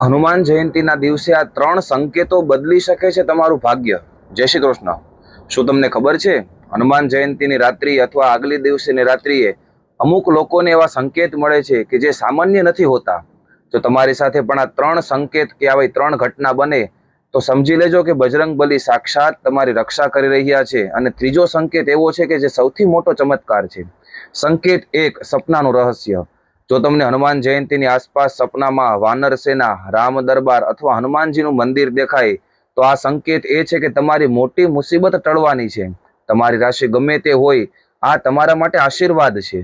હનુમાન જયંતીના દિવસે આ 3 સંકેતો બદલી શકે છે તમારું ભાગ્ય। જય શ્રી કૃષ્ણ। શું તમને ખબર છે હનુમાન જયંતીની રાત્રિ અથવા આગલી દિવસેની રાત્રિએ અમુક લોકોને એવા સંકેત મળે છે કે જે સામાન્ય નથી હોતા। જો તમારી સાથે પણ આ 3 સંકેત કે આવી 3 ઘટના બને તો સમજી લેજો કે બજરંગબલી સાક્ષાત તમારી રક્ષા કરી રહ્યા છે। અને ત્રીજો સંકેત એવો છે કે જે સૌથી મોટો ચમત્કાર છે। સંકેત 1, સપનાનું રહસ્ય। જો તમને હનુમાન જયંતીની આસપાસ સપનામાં વાનર સેના, રામ દરબાર અથવા હનુમાનજીનું મંદિર દેખાય તો આ સંકેત એ છે કે તમારી મોટી મુસીબત ટળવાની છે। તમારી રાશિ ગમે તે હોય, આ તમારા માટે આશીર્વાદ છે।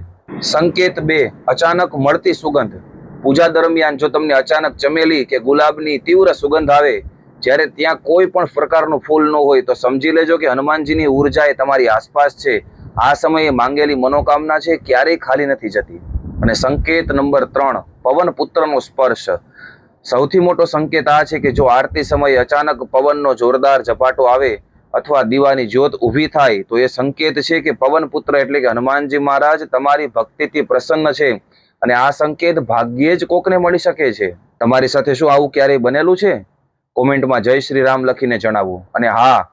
સંકેત 2, અચાનક મળતી સુગંધ। પૂજા દરમિયાન જો તમને અચાનક ચમેલી કે ગુલાબની તીવ્ર સુગંધ આવે જ્યારે ત્યાં કોઈ પણ પ્રકારનું ફૂલ ન હોય તો સમજી લેજો કે હનુમાનજીની ઉર્જા એ તમારી આસપાસ છે। આ સમયે માંગેલી મનોકામના છે ક્યારેય ખાલી નથી જતી। અને સંકેત નંબર 3, પવન પુત્રનો સ્પર્શ। સૌથી મોટો સંકેત આ છે કે જો આરતી સમયે અચાનક પવનનો જોરદાર ઝપાટો આવે અથવા દીવાની જ્યોત ઊભી થાય તો એ સંકેત છે કે પવન પુત્ર એટલે કે હનુમાનજી મહારાજ તમારી ભક્તિથી પ્રસન્ન છે। અને આ સંકેત ભાગ્યે જ કોકને મળી શકે છે। તમારી સાથે શું આવું ક્યારેય બનેલું છે? કોમેન્ટમાં જય શ્રી રામ લખીને જણાવો। અને હા,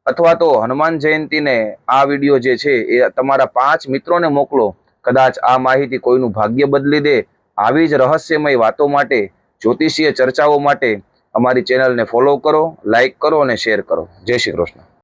અથવા તો હનુમાન જયંતીને આ વિડીયો જે છે એ તમારા 5 મિત્રોને મોકલો। કદાચ આ માહિતી કોઈનું ભાગ્ય બદલી દે। આવી જ રહસ્યમય વાતો માટે, જ્યોતિષીય ચર્ચાઓ માટે અમારી ચેનલને ફોલો કરો, લાઈક કરો અને શેર કરો। જય શ્રી કૃષ્ણ।